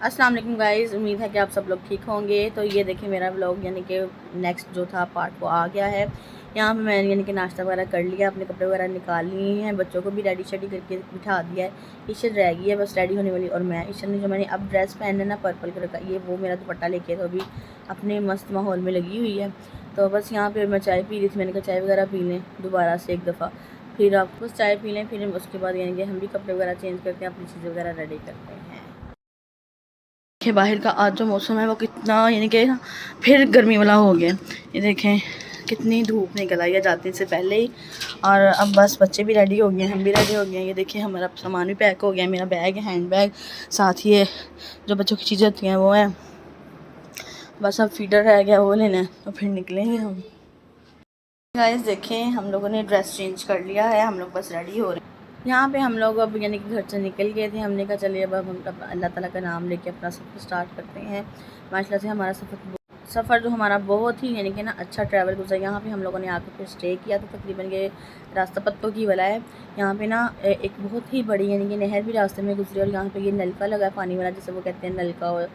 अस्सलाम वालेकुम गाइज़, उम्मीद है कि आप सब लोग ठीक होंगे। तो ये देखिए मेरा व्लॉग यानी कि नेक्स्ट जो था पार्ट वो आ गया है। यहाँ पे मैंने यानी कि नाश्ता वगैरह कर लिया, अपने कपड़े वगैरह निकाल लिए हैं, बच्चों को भी रेडी शेडी करके बिठा दिया है। ईशर रह गई है बस रेडी होने वाली, और मैं ईशर ने जो मैंने अब ड्रेस पहनना है ना पर्पल कलर का, ये वो मेरा दुपट्टा लेके तो अभी अपने मस्त माहौल में लगी हुई है। तो बस यहाँ पर मैं चाय पी रही थी, मैंने कहा चाय वगैरह पी लें दोबारा से एक दफ़ा, फिर आप बस चाय पी लें, फिर उसके बाद यानी कि हम भी कपड़े वगैरह चेंज करके अपनी चीज़ें वगैरह रेडी करते हैं। देखिए बाहर का आज जो मौसम है वो कितना यानी कि फिर गर्मी वाला हो गया। ये देखें कितनी धूप निकल आई है जाने से पहले ही, और अब बस बच्चे भी रेडी हो गए हैं, हम भी रेडी हो गए हैं। ये देखिए हमारा सामान भी पैक हो गया है, मेरा बैग है, हैंड बैग, साथ ही ये जो बच्चों की चीज़ें होती हैं वो है। बस अब फीडर रह गया वो लेना है, तो फिर निकलेंगे हम। गाइस देखें हम लोगों ने ड्रेस चेंज कर लिया है, हम लोग बस रेडी हो रहे हैं। यहाँ पे हम लोग अब यानी कि घर से निकल गए थे, हमने कहा चलिए अब हम अल्लाह ताला का नाम लेके अपना सफ़र स्टार्ट करते हैं। माशाल्लाह से हमारा सफ़र जो हमारा बहुत ही यानी कि ना अच्छा ट्रैवल गुजरा। यहाँ पे हम लोगों ने आकर फिर स्टे किया, तो तकरीबन ये रास्ता पत्तों की वाला है। यहाँ पे ना एक बहुत ही बड़ी यानी कि नहर भी रास्ते में गुजरी, और यहाँ पे ये नलका लगा है पानी वाला, जिसे वो कहते हैं नलका, और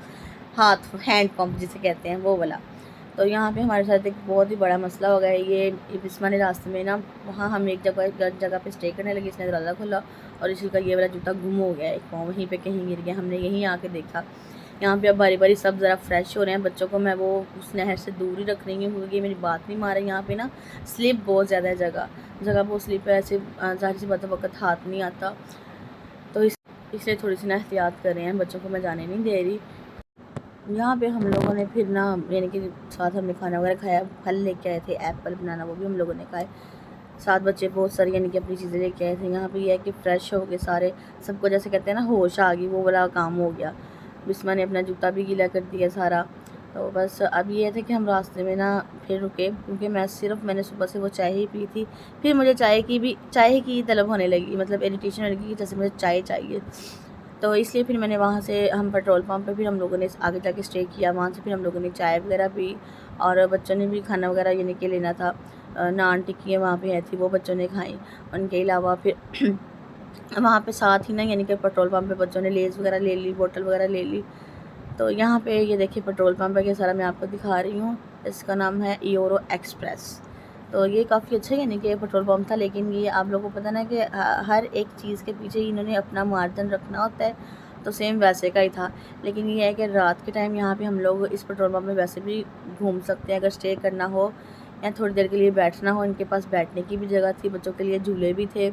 हाथ हैंड पंप जिसे कहते हैं वो वाला। तो यहाँ पे हमारे साथ एक बहुत ही बड़ा मसला हो गया है। ये बिस्मा ने रास्ते में ना वहाँ हम एक जगह पे स्टे करने लगे, इसने दरवाज़ा खोला और इसी का ये वाला जूता गुम हो गया, एक पाँव वहीं पे कहीं गिर गया। हमने यहीं आके देखा। यहाँ पे अब बारी बारी सब ज़रा फ्रेश हो रहे हैं, बच्चों को मैं वो उस नहर से दूर ही रख रही हूँ क्योंकि मेरी बात नहीं मार रही। यहाँ पे ना स्लिप बहुत ज़्यादा है, जगह जगह बहुत स्लिप है, ऐसे ज़ाहिर सी बात वक्त हाथ नहीं आता, तो इसलिए थोड़ी सी ना एहतियात कर रहे हैं, बच्चों को मैं जाने नहीं दे रही। यहाँ पे हम लोगों ने फिर ना यानी कि साथ हमने खाना वगैरह खाया, फल लेके आए थे, एप्पल बनाना वो भी हम लोगों ने खाए। साथ बच्चे बहुत सारी यानी कि अपनी चीज़ें लेके आए थे। यहाँ पे ये है कि फ़्रेश हो गए सारे, सबको जैसे कहते हैं ना होश आ गई, वो वाला काम हो गया। बिस्मा ने अपना जूता भी गीला कर दिया सारा। तो बस अब ये थे कि हम रास्ते में ना फिर रुके, क्योंकि मैंने सुबह से वो चाय ही पी थी। फिर मुझे चाय की तलब होने लगी, मतलब इरिटेशन होने लगी कि जैसे मुझे चाय चाहिए। तो इसलिए फिर मैंने वहाँ से हम पेट्रोल पंप पे फिर हम लोगों ने आगे जाके स्टे किया। वहाँ से फिर हम लोगों ने चाय वगैरह पी, और बच्चों ने भी खाना वगैरह यानी कि लेना था। नान टिक्की वहाँ पे है थी, वो बच्चों ने खाई। उनके अलावा फिर वहाँ पे साथ ही ना यानी कि पेट्रोल पंप पे बच्चों ने लेज़ वगैरह ले ली, बोतल वगैरह ले ली। तो यहाँ पे ये देखिए पेट्रोल पंप है, ये सारा मैं आपको दिखा रही हूँ। इसका नाम है ईरो एक्सप्रेस। तो ये काफ़ी अच्छा यानी कि पेट्रोल पंप था, लेकिन ये आप लोगों को पता ना कि हर एक चीज़ के पीछे इन्होंने अपना मार्जिन रखना होता है, तो सेम वैसे का ही था। लेकिन ये है कि रात के टाइम यहाँ पे हम लोग इस पेट्रोल पंप में वैसे भी घूम सकते हैं, अगर स्टे करना हो या थोड़ी देर के लिए बैठना हो। इनके पास बैठने की भी जगह थी, बच्चों के लिए झूले भी थे।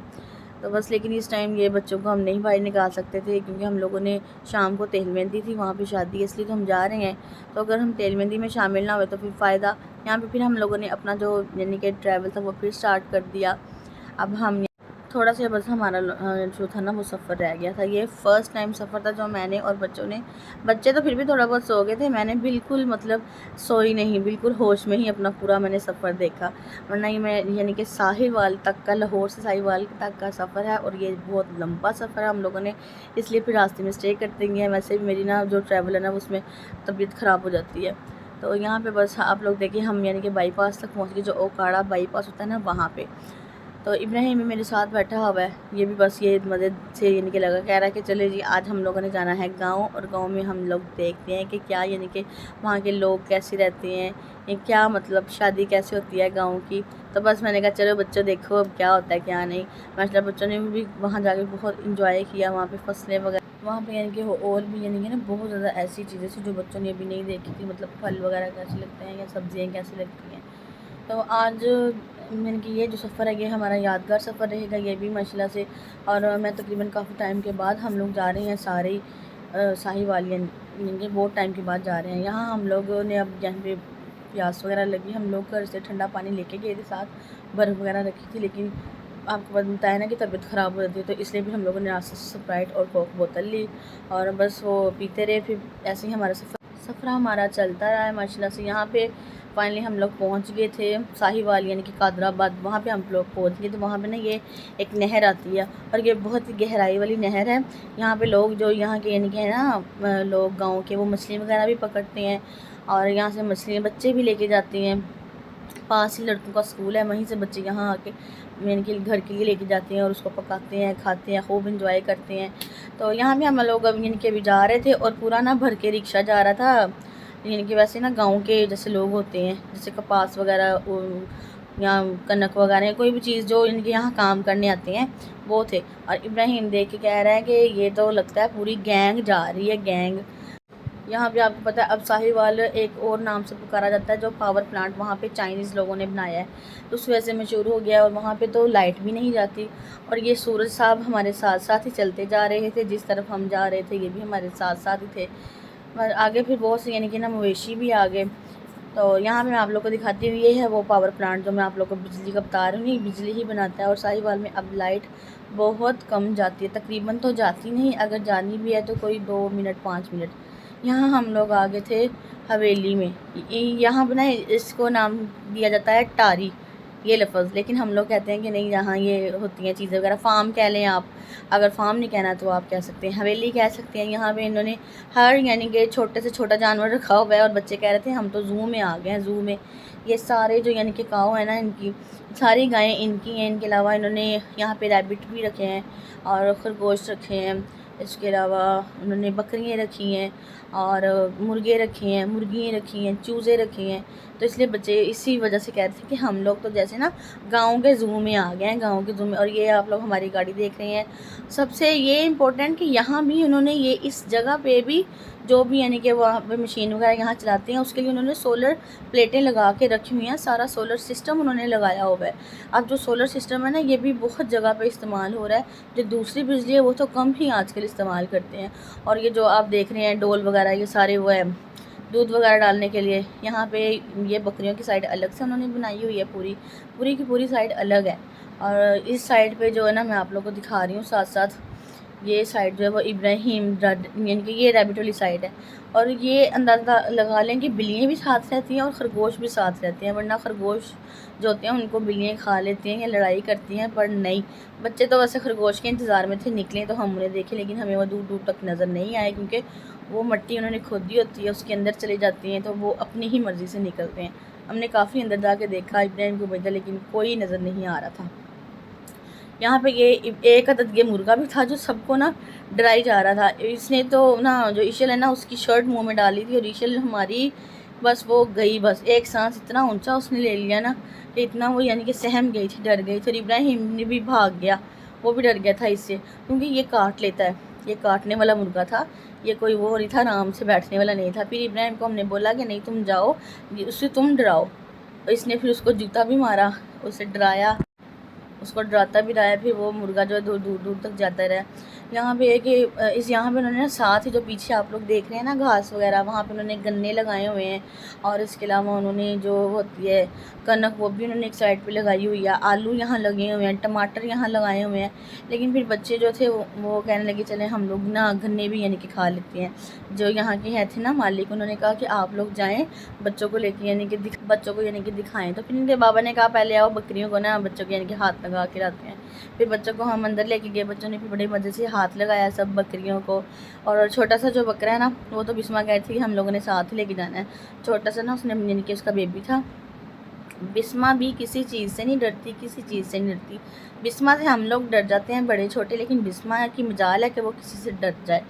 तो बस लेकिन इस टाइम ये बच्चों को हम नहीं बाहर निकाल सकते थे, क्योंकि हम लोगों ने शाम को तेल मेहंदी थी वहाँ पे शादी है, इसलिए तो हम जा रहे हैं। तो अगर हम तेल मेहंदी में शामिल ना हुए तो फिर फ़ायदा। यहाँ पे फिर हम लोगों ने अपना जो यानी कि ट्रैवल था वो फिर स्टार्ट कर दिया। अब हम थोड़ा सा बस हमारा जो था ना वो सफ़र रह गया था। ये फ़र्स्ट टाइम सफ़र था जो मैंने और बच्चों ने, बच्चे तो फिर भी थोड़ा बहुत सो गए थे, मैंने बिल्कुल मतलब सोई नहीं, बिल्कुल होश में ही अपना पूरा मैंने सफ़र देखा। वरना ये मैं यानी कि साहिवाल तक का, लाहौर से साहिवाल तक का सफ़र है, और ये बहुत लंबा सफ़र है हम लोगों ने, इसलिए फिर रास्ते में स्टे करते गए हैं। वैसे भी मेरी ना जो ट्रैवल है ना उसमें तबीयत ख़राब हो जाती है। तो यहाँ पे बस आप लोग देखिए हम यानी कि बाईपास तक पहुँच गए, जो ओकाड़ा बाईपास होता है ना वहाँ पे। तो इब्राहिम भी मेरे साथ बैठा हुआ है, ये भी बस ये मदद से यानी कि लगा, कह रहा है कि चले जी आज हम लोगों ने जाना है गांव, और गांव में हम लोग देखते हैं कि क्या यानी कि वहाँ के लोग कैसे रहते हैं, ये क्या मतलब शादी कैसे होती है गांव की। तो बस मैंने कहा चलो बच्चों देखो अब क्या होता है क्या नहीं। माशाल्लाह बच्चों ने भी वहाँ जाके बहुत इंजॉय किया, वहाँ पर फसलें वगैरह वहाँ पे यानी कि और भी यानी कि ना बहुत ज़्यादा ऐसी चीज़ें थी जो बच्चों ने अभी नहीं देखी थी, मतलब फल वगैरह कैसे लगते हैं या सब्ज़ियाँ कैसी लगती हैं। तो आज मैंने कि ये जो सफ़र है ये हमारा यादगार सफ़र रहेगा ये भी माशाल्लाह से। और मैं तकरीबन काफ़ी टाइम के बाद हम लोग जा रहे हैं सारे ही साहिवाल, यानी बहुत टाइम के बाद जा रहे हैं। यहाँ हम लोगों ने अब यहाँ पे प्यास वगैरह लगी, हम लोग घर से ठंडा पानी लेके गए थे, साथ बर्फ़ वगैरह रखी थी, लेकिन आपको बताया ना कि तबीयत ख़राब हो जाती है, तो इसलिए भी हम लोगों ने रास्ते से स्प्राइट और कोक बोतल ली, और बस वो पीते रहे। फिर ऐसे ही हमारा सफ़र हमारा चलता रहा है माशाल्लाह से। यहाँ पे फाइनली हम लोग पहुँच गए थे साहिवाल यानी कि कादराबाद, वहाँ पे हम लोग पहुँच गए। तो वहाँ पे ना ये एक नहर आती है, और ये बहुत ही गहराई वाली नहर है। यहाँ पे लोग जो यहाँ के यानी कि है ना लोग गाँव के, वो मछली वगैरह भी पकड़ते हैं, और यहाँ से मछलियाँ बच्चे भी लेके जाते हैं। पास ही लड़कों का स्कूल है, वहीं से बच्चे यहाँ आके यानी कि घर के लिए लेके जाते हैं और उसको पकाते हैं, खाते हैं, खूब इंजॉय करते हैं। तो यहाँ भी हम लोग अब यानी कि अभी जा रहे थे और पूरा ना भर के रिक्शा जा रहा था। यानी कि वैसे ना गाँव के जैसे लोग होते हैं, जैसे कपास वगैरह या कनक वगैरह कोई भी चीज़ जो इनके यहाँ काम करने आते हैं वो थे। और इब्राहिम देख के कह रहा है कि ये तो लगता है पूरी गैंग जा रही है, गैंग। यहाँ पे आपको पता है अब साहिवाल एक और नाम से पुकारा जाता है, जो पावर प्लांट वहाँ पे चाइनीज़ लोगों ने बनाया है, तो उस वजह से मशहूर हो गया है। और वहाँ पे तो लाइट भी नहीं जाती। और ये सूरज साहब हमारे साथ साथ ही चलते जा रहे थे, जिस तरफ हम जा रहे थे ये भी हमारे साथ साथ ही थे। और आगे फिर बहुत से यानी कि ना मवेशी भी आ गए। तो यहाँ पे मैं आप लोग को दिखाती हूँ, ये है वो पावर प्लांट जो मैं आप लोग को बिजली का बता रही हूँ, ये बिजली ही बनाता है। और साहिवाल में अब लाइट बहुत कम जाती है, तकरीबन तो जाती नहीं, अगर जानी भी है तो कोई 2 मिनट 5 मिनट। यहाँ हम लोग आ गए थे हवेली में। यहाँ पर ना इसको नाम दिया जाता है टारी, ये लफ्ज़, लेकिन हम लोग कहते हैं कि नहीं, यहाँ ये होती हैं चीज़ें वगैरह, फार्म कह लें आप। अगर फार्म नहीं कहना तो आप कह सकते हैं हवेली कह सकते हैं। यहाँ पे इन्होंने हर यानी कि छोटे से छोटा जानवर रखा हुआ है। और बच्चे कह रहे थे हम तो ज़ू में आ गए हैं, ज़ू में। ये सारे जो यानी कि काऊ है ना, इनकी सारी गायें इनकी हैं। इनके अलावा इन्होंने यहाँ पे रैबिट भी रखे हैं और खरगोश रखे हैं। इसके अलावा उन्होंने बकरियाँ रखी हैं और मुर्गे रखे हैं, मुर्गियाँ रखी हैं, चूज़े रखे हैं। तो इसलिए बच्चे इसी वजह से कह रहे थे कि हम लोग तो जैसे ना गाँव के ज़ू में आ गए हैं, गाँव के ज़ू में। और ये आप लोग हमारी गाड़ी देख रहे हैं। सबसे ये इम्पोर्टेंट कि यहाँ भी उन्होंने ये इस जगह पे भी जो भी यानी कि वहाँ पे मशीन वगैरह यहाँ चलाते हैं उसके लिए उन्होंने सोलर प्लेटें लगा के रखी हुई हैं। सारा सोलर सिस्टम उन्होंने लगाया हुआ है। अब जो सोलर सिस्टम है ना, ये भी बहुत जगह पे इस्तेमाल हो रहा है। जो दूसरी बिजली है वो तो कम ही आजकल इस्तेमाल करते हैं। और ये जो आप देख रहे हैं डोल वगैरह, ये सारे वो है दूध वगैरह डालने के लिए। यहाँ पे ये बकरियों की साइड अलग से उन्होंने बनाई हुई है, पूरी पूरी की पूरी साइड अलग है। और इस साइड पे जो है ना, मैं आप लोगों को दिखा रही हूँ साथ साथ, ये साइड जो है वो इब्राहिम यानी कि ये रैबिट वाली साइड है। और ये अंदाज़ा लगा लें कि बिल्लियाँ भी साथ रहती हैं और ख़रगोश भी साथ रहते हैं, वरना खरगोश जो होते हैं उनको बिल्लियाँ खा लेती हैं या लड़ाई करती हैं। पर नहीं, बच्चे तो वैसे खरगोश के इंतज़ार में थे, निकले तो हम उन्हें देखे, लेकिन हमें वो दूर दूर तक नज़र नहीं आए, क्योंकि वो मिट्टी उन्होंने खोदी होती है, उसके अंदर चली जाती हैं, तो वो अपनी ही मर्ज़ी से निकलते हैं। हमने काफ़ी अंदर जाके देखा, इब्राहिम को भेजा, लेकिन कोई नज़र नहीं आ रहा था। यहाँ पे ये एक अदद ये मुर्गा भी था जो सबको ना डराई जा रहा था। इसने तो ना, जो इशल है ना, उसकी शर्ट मुंह में डाली थी और इशल हमारी बस वो गई, बस एक सांस इतना ऊंचा उसने ले लिया ना कि इतना वो यानी कि सहम गई थी, डर गई थी। और इब्राहिम ने भी भाग गया, वो भी डर गया था इससे, क्योंकि ये काट लेता है, ये काटने वाला मुर्गा था, ये कोई वो नहीं था, आराम से बैठने वाला नहीं था। फिर इब्राहिम को हमने बोला कि नहीं तुम जाओ, उससे तुम डराओ। इसने फिर उसको जूता भी मारा, उसे डराया, उसको डराता भी रहा है। फिर वो मुर्गा जो है दूर दूर दूर तक जाता रहा। यहाँ पे है कि इस यहाँ पे उन्होंने साथ ही जो पीछे आप लोग देख रहे हैं ना घास वगैरह, वहाँ पे उन्होंने गन्ने लगाए हुए हैं। और इसके अलावा उन्होंने जो होती है कनक, वो भी उन्होंने एक साइड पे लगाई हुई है। आलू यहाँ लगे हुए हैं, टमाटर यहाँ लगाए हुए हैं। लेकिन फिर बच्चे जो थे वो कहने लगे चले हम लोग ना गन्ने भी यानी कि खा लेते हैं। जो यहाँ के हैं थे ना मालिक, उन्होंने कहा कि आप लोग जाएँ बच्चों को लेके, यानी कि बच्चों को यानी कि दिखाएँ। तो फिर इनके बाबा ने कहा पहले आओ बकरियों को ना बच्चों के यानी कि हाथ लगा के लाते हैं। फिर बच्चों को हम अंदर लेके गए, बच्चों ने फिर बड़े मज़े से हाथ लगाया सब बकरियों को। और छोटा सा जो बकरा है ना, वो तो बिस्मा कह रही थी कि हम लोगों ने साथ ही लेके जाना है। छोटा सा ना, उसने यानी कि उसका बेबी था। बिस्मा भी किसी चीज़ से नहीं डरती, किसी चीज़ से नहीं डरती। बिस्मा से हम लोग डर जाते हैं बड़े छोटे, लेकिन बिस्मा की मजाल है कि वो किसी से डर जाए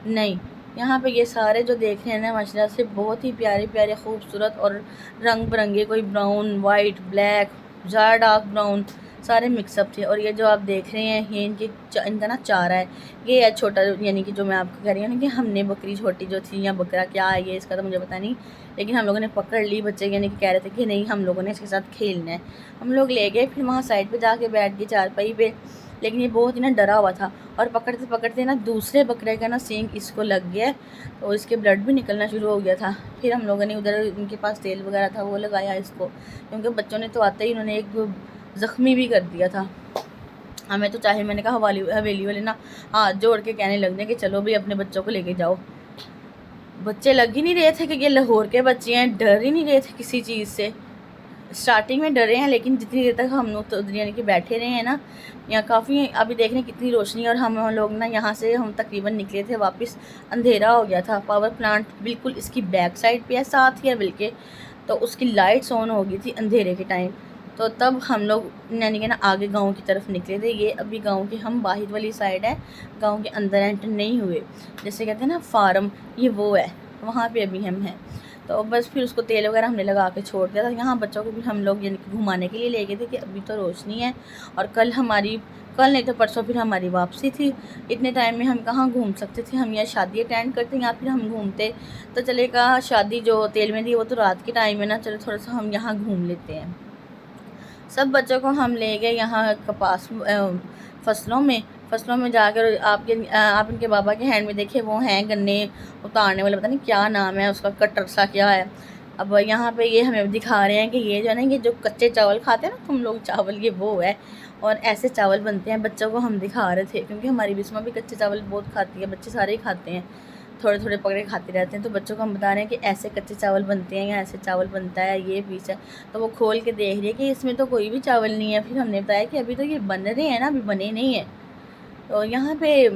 नहीं। यहाँ पे ये सारे जो देख रहे हैं ना, माशाल्लाह से बहुत ही प्यारे प्यारे खूबसूरत और रंग बिरंगे, कोई ब्राउन, वाइट, ब्लैक, ज़्यादा डार्क ब्राउन, सारे मिक्सअप थे। और ये जो आप देख रहे हैं ये इनका ना चारा है। ये है छोटा, यानी कि जो मैं आपको कह रही हूँ ना कि हमने बकरी छोटी जो थी या बकरा क्या है ये, इसका तो मुझे पता नहीं, लेकिन हम लोगों ने पकड़ ली। बच्चे यानी कि कह रहे थे कि नहीं हम लोगों ने इसके साथ खेलना है। हम लोग ले गए, फिर वहाँ साइड पे जाके बैठ गए चारपाई पे, लेकिन ये बहुत ही ना डरा हुआ था। और पकड़ते पकड़ते ना दूसरे बकरे का ना सींग इसको लग गया, तो इसके ब्लड भी निकलना शुरू हो गया था। फिर हम लोगों ने उधर उनके पास तेल वगैरह था वो लगाया इसको, क्योंकि बच्चों ने तो आते ही उन्होंने एक ज़ख्मी भी कर दिया था हमें। तो चाहे मैंने कहा हवेली वाले ना हाथ जोड़ के कहने लग गए कि चलो भी अपने बच्चों को लेके जाओ। बच्चे लग ही नहीं रहे थे कि ये लाहौर के बच्चे हैं, डर ही नहीं रहे थे किसी चीज़ से। स्टार्टिंग में डरे हैं, लेकिन जितनी देर तक हम लोग तो यानी कि बैठे रहे हैं ना, यहाँ काफ़ी अभी देख रहे हैं कितनी रोशनी। और हम लोग ना यहाँ से हम तकरीबन निकले थे वापस, अंधेरा हो गया था। पावर प्लांट बिल्कुल इसकी बैक साइड पे है, साथ ही है बल्कि तो उसकी लाइट्स ऑन हो गई थी अंधेरे के टाइम। तो तब हम लोग यानी कि ना आगे गांव की तरफ निकले थे। ये अभी गांव के हम बाहर वाली साइड है, गांव के अंदर एंटर नहीं हुए। जैसे कहते हैं ना फार्म, ये वो है, वहाँ पे अभी हम हैं। तो बस फिर उसको तेल वगैरह हमने लगा के छोड़ दिया था। यहाँ बच्चों को भी हम लोग यानी कि घुमाने के लिए ले गए थे कि अभी तो रोशनी है, और कल नहीं तो परसों फिर हमारी वापसी थी। इतने टाइम में हम कहाँ घूम सकते थे, हम या शादी अटेंड करते या फिर हम घूमते। तो चलेगा, शादी जो तेल में थी वो तो रात के टाइम है ना, चलो थोड़ा सा हम यहाँ घूम लेते हैं। सब बच्चों को हम ले गए यहाँ कपास फसलों में जाकर आप इनके बाबा के हैंड में देखे, वो हैं गन्ने उतारने वाले, पता नहीं क्या नाम है उसका, कटर सा क्या है। अब यहाँ पे ये हमें दिखा रहे हैं कि ये जो है ना, ये जो कच्चे चावल खाते हैं ना तुम लोग चावल, ये वो है, और ऐसे चावल बनते हैं। बच्चों को हम दिखा रहे थे क्योंकि हमारी बिस्मा भी कच्चे चावल बहुत खाती है, बच्चे सारे ही खाते हैं, थोड़े थोड़े पकड़े खाते रहते हैं। तो बच्चों को हम बता रहे हैं कि ऐसे कच्चे चावल बनते हैं या ऐसे चावल बनता है, ये पीस है। तो वो खोल के देख रही है कि इसमें तो कोई भी चावल नहीं है। फिर हमने बताया कि अभी तो ये बन रहे हैं ना, अभी बने नहीं है। तो यहाँ पे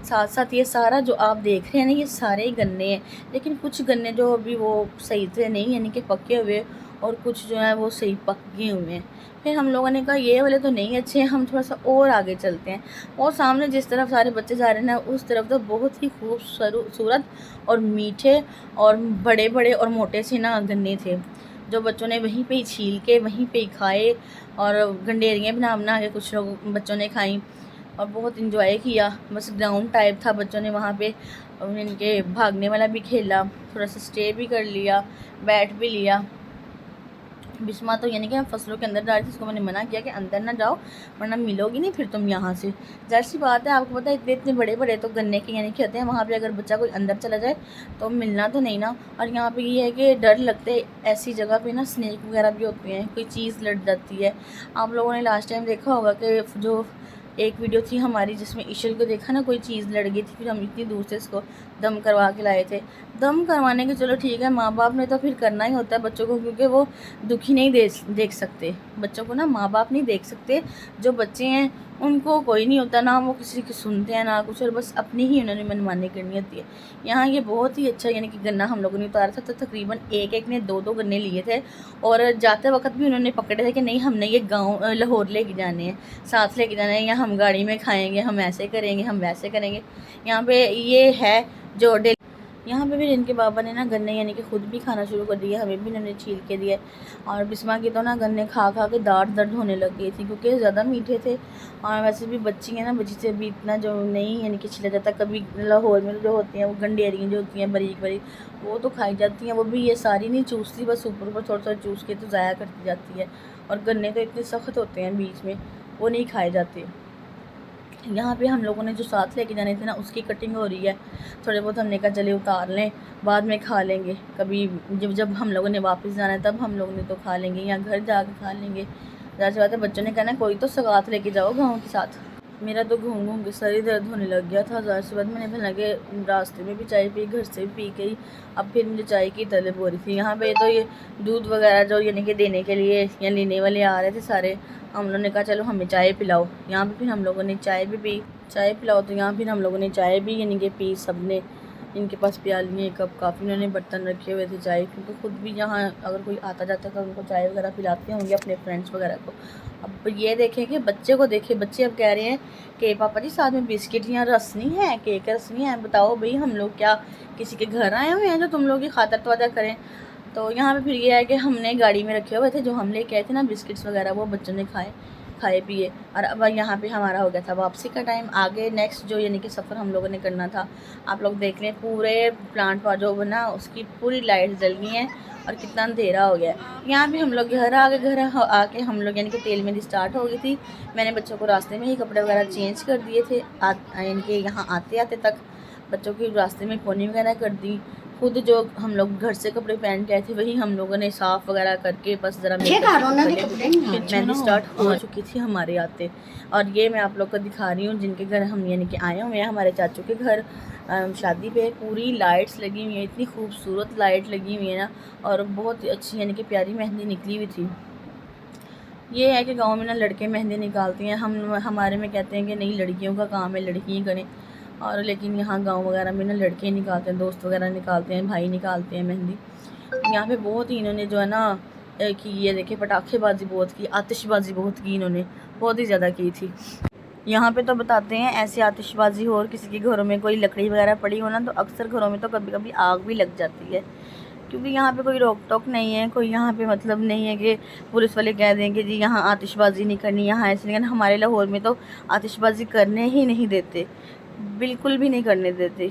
साथ साथ ये सारा जो आप देख रहे हैं ना, ये सारे ही गन्ने हैं, लेकिन कुछ गन्ने जो अभी वो सही से नहीं यानी कि पके हुए, और कुछ जो है वो सही पक गए हुए हैं। फिर हम लोगों ने कहा ये वाले तो नहीं अच्छे हैं, हम थोड़ा सा और आगे चलते हैं। और सामने जिस तरफ सारे बच्चे जा रहे हैं ना, उस तरफ तो बहुत ही खूबसूरत और मीठे और बड़े बड़े और मोटे से ना गन्ने थे, जो बच्चों ने वहीं पे ही छील के वहीं पे ही खाए, और गंडेरियाँ बना बना के कुछ लोग बच्चों ने खाई और बहुत इन्जॉय किया। बस ग्राउंड टाइप था, बच्चों ने वहाँ पे इनके भागने वाला भी खेला, थोड़ा सा स्टे भी कर लिया, बैठ भी लिया। बिस्मा तो यानी कि हम फसलों के अंदर जा रही थी, उसको मैंने मना किया कि अंदर ना जाओ वरना मिलोगी नहीं फिर तुम यहाँ से। ज़ाहिर सी बात है, आपको पता है इतने इतने बड़े बड़े तो गन्ने के यानी कि होते हैं, वहाँ पे अगर बच्चा कोई अंदर चला जाए तो मिलना तो नहीं ना। और यहाँ पे ये है कि डर लगता है, ऐसी जगह पे ना स्नेक वगैरह भी होते हैं, कोई चीज़ लड़ जाती है। आप लोगों ने लास्ट टाइम देखा होगा कि जो एक वीडियो थी हमारी जिसमें ईशल को देखा ना, कोई चीज़ लड़ गई थी, फिर हम इतनी दूर से इसको दम करवा के लाए थे। दम करवाने के चलो ठीक है, माँ बाप ने तो फिर करना ही होता है बच्चों को, क्योंकि वो दुखी नहीं देख सकते बच्चों को ना, माँ बाप नहीं देख सकते। जो बच्चे हैं उनको कोई नहीं होता ना, वो किसी की सुनते हैं ना कुछ, और बस अपनी ही उन्होंने मनमानी करनी होती है। यहाँ ये बहुत ही अच्छा यानी कि गन्ना हम लोगों ने उतारा था, तो तकरीबन एक एक ने दो गन्ने लिए थे, और जाते वक्त भी उन्होंने पकड़े थे कि नहीं हमने ये गाँव लाहौर लेके जाने हैं, साथ लेके जाना है, या हम गाड़ी में खाएँगे, हम ऐसे करेंगे, हम वैसे करेंगे। यहाँ पे ये है जो यहाँ पे भी इनके बाबा ने ना गन्ने यानी कि खुद भी खाना शुरू कर दिया, हमें भी इन्होंने छील के दिया। और बिस्मा की तो ना गन्ने खा खा के दांत दर्द होने लग गई थी, क्योंकि ज़्यादा मीठे थे। और वैसे भी बच्ची है ना, बच्ची से भी इतना जो नहीं यानी कि छिला जाता। कभी लाहौर में जो होती हैं वो गंडेरियाँ जो होती हैं बारीक बारीक, वो तो खाई जाती हैं, वो भी ये सारी नहीं चूसती, बस ऊपर ऊपर थोड़ा थोड़ा चूस के तो ज़ाया करती जाती है। और गन्ने तो इतने सख्त होते हैं बीच में, वो नहीं खाए जाते। यहाँ पे हम लोगों ने जो साथ लेके जाने थे ना, उसकी कटिंग हो रही है। थोड़े बहुत हमने कहा चले उतार लें, बाद में खा लेंगे कभी, जब हम लोगों ने वापस जाना है तब हम लोगों ने तो खा लेंगे, या घर जाके खा लेंगे। ज़ाहिर सी बात है, बच्चों ने कहना कोई तो सौगात लेके जाओ गाँव के साथ। मेरा तो घूम घूम के सर ही दर्द होने लग गया था। ज़ाहिर सी बात, मैंने फिर लगे रास्ते में भी चाय पी, घर से भी पी गई, अब फिर मुझे चाय की तलब हो रही थी। यहाँ पे तो ये दूध वगैरह जो यानी कि देने के लिए या लेने वाले आ रहे थे सारे, हम लोगों ने कहा चलो हमें चाय पिलाओ। यहाँ पे फिर हम लोगों ने चाय भी पी, चाय पिलाओ, तो यहाँ फिर हम लोगों ने चाय भी यानी कि पी सब ने। इनके पास प्याली है, कप काफ़ी उन्होंने बर्तन रखे हुए थे चाय, क्योंकि खुद भी यहाँ अगर कोई आता जाता था उनको चाय वगैरह पिलाते होंगे अपने फ्रेंड्स वगैरह को। अब ये देखें कि बच्चे को देखें, बच्चे अब कह रहे हैं कि पापा जी साथ में बिस्किट या रस नहीं है, केक रस नहीं है, बताओ भाई हम लोग क्या किसी के घर आए हुए हैं जो तुम लोग की खातर तवाजा करें। तो यहाँ पे फिर ये है कि हमने गाड़ी में रखे हुए थे जो हम लेके आए थे ना बिस्किट्स वगैरह, वो बच्चों ने खाए पिए। और अब यहाँ पे हमारा हो गया था वापसी का टाइम। आगे नेक्स्ट जो यानी कि सफ़र हम लोगों ने करना था, आप लोग देख लें पूरे प्लांट पर जो बना उसकी पूरी लाइट जल गई हैं और कितना अंधेरा हो गया है। यहाँ भी हम लोग घर आके हम लोग यानी कि तेल मेरी स्टार्ट हो गई थी। मैंने बच्चों को रास्ते में ही कपड़े वगैरह चेंज कर दिए थे, यानी कि यहाँ आते आते तक बच्चों की रास्ते में पोनी वगैरह कर दी। खुद जो हम लोग घर से कपड़े पहन के आए थे वही हम लोगों ने साफ़ वगैरह करके बस ज़रा मेहंदी स्टार्ट हो चुकी थी हमारे आते। और ये मैं आप लोग को दिखा रही हूँ जिनके घर हम यानी कि आए हुए हैं, हमारे चाचू के घर शादी पे पूरी लाइट्स लगी हुई हैं, इतनी खूबसूरत लाइट लगी हुई है ना, और बहुत अच्छी यानी कि प्यारी मेहंदी निकली हुई थी। ये है कि गांव में ना लड़के मेहंदी निकालते हैं, हमारे में कहते हैं कि नहीं लड़कियों का काम है, लड़कियाँ करें। और लेकिन यहाँ गांव वगैरह में ना लड़के निकालते हैं, दोस्त वगैरह निकालते हैं, भाई निकालते हैं मेहंदी। यहाँ पे बहुत ही इन्होंने जो है ना कि ये देखिए पटाखेबाजी बहुत की, आतिशबाजी बहुत की, इन्होंने बहुत ही ज़्यादा की थी। यहाँ पे तो बताते हैं ऐसी आतिशबाजी हो और किसी के घरों में कोई लकड़ी वगैरह पड़ी हो ना, तो अक्सर घरों में तो कभी कभी आग भी लग जाती है, क्योंकि यहाँ पे कोई रोक टोक नहीं है, कोई यहाँ पे मतलब नहीं है कि पुलिस वाले कह दें कि जी यहाँ आतिशबाजी नहीं करनी, यहाँ ऐसे नहीं करना। हमारे लाहौर में तो आतिशबाजी करने ही नहीं देते, बिल्कुल भी नहीं करने देते,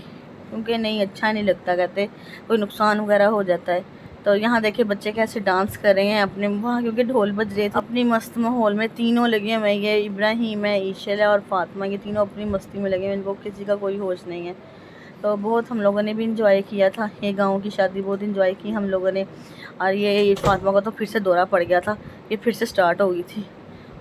क्योंकि नहीं अच्छा नहीं लगता, कहते कोई नुकसान वगैरह हो जाता है। तो यहाँ देखिए बच्चे कैसे डांस कर रहे हैं अपने वहाँ, क्योंकि ढोल बज रहे थे अपनी मस्त माहौल में। तीनों लगे हुए, ये इब्राहिम है, ईशल है और फातिमा, ये तीनों अपनी मस्ती में लगे हुए, इनको किसी का कोई होश नहीं है। तो बहुत हम लोगों ने भी इंजॉय किया था, ये गाँव की शादी बहुत इंजॉय की हम लोगों ने। और ये फातिमा को तो फिर से दौरा पड़ गया था, ये फिर से स्टार्ट हो गई थी,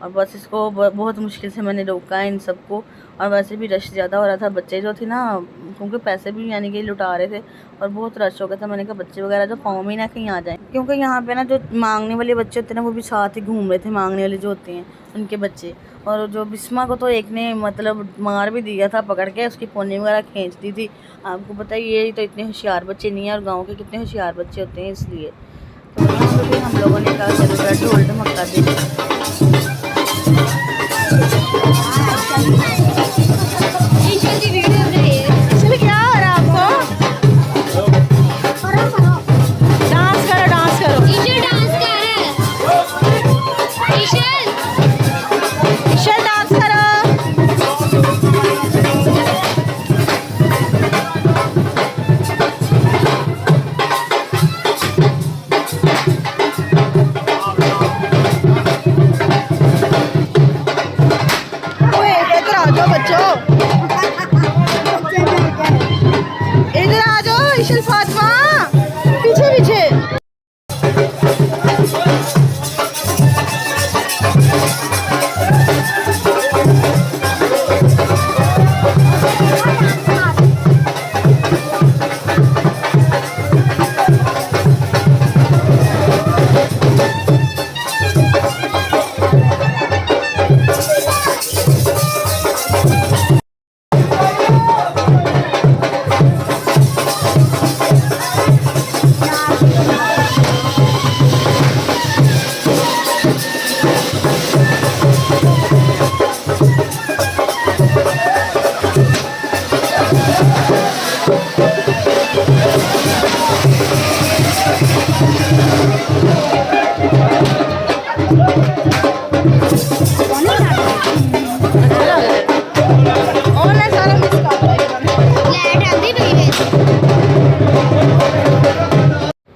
और बस इसको बहुत मुश्किल से मैंने रोका है इन सबको। और वैसे भी रश ज़्यादा हो रहा था, बच्चे जो थे ना, क्योंकि पैसे भी यानी कि लुटा रहे थे और बहुत रश हो गया था। मैंने कहा बच्चे वगैरह जो पाँव में ना कहीं आ जाएं, क्योंकि यहाँ पे ना जो मांगने वाले बच्चे होते हैं ना, वो भी साथ ही घूम रहे थे, मांगने वाले जो होते हैं उनके बच्चे। और जो बिस्मा को तो एक ने मतलब मार भी दिया था पकड़ के, उसकी पोनी वगैरह खींच दी थी। आपको पता ही ये तो इतने होशियार बच्चे नहीं है, और गाँव के कितने होशियार बच्चे होते हैं, इसलिए तो यहाँ पे भी हम लोगों ने कहा चलो ढोल ढमक्का दे। चलो क्या हो रहा है आपको? डांस करो, डांस करो। ईशल डांस कर रहा है। ईशल ईशल डांस करो। ओए इधर आ जाओ बच्चों, इधर आ जाओ। ईशल फातिमा पीछे पीछे।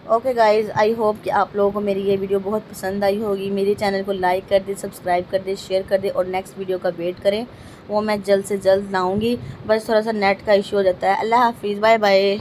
ओके गाइज़, आई होप कि आप लोगों को मेरी ये वीडियो बहुत पसंद आई होगी। मेरे चैनल को लाइक कर दे, सब्सक्राइब कर दे, शेयर कर दे, और नेक्स्ट वीडियो का वेट करें, वो मैं जल्द से जल्द लाऊंगी। बस थोड़ा सा नेट का इशू हो जाता है। अल्लाह हाफिज़, बाय बाय।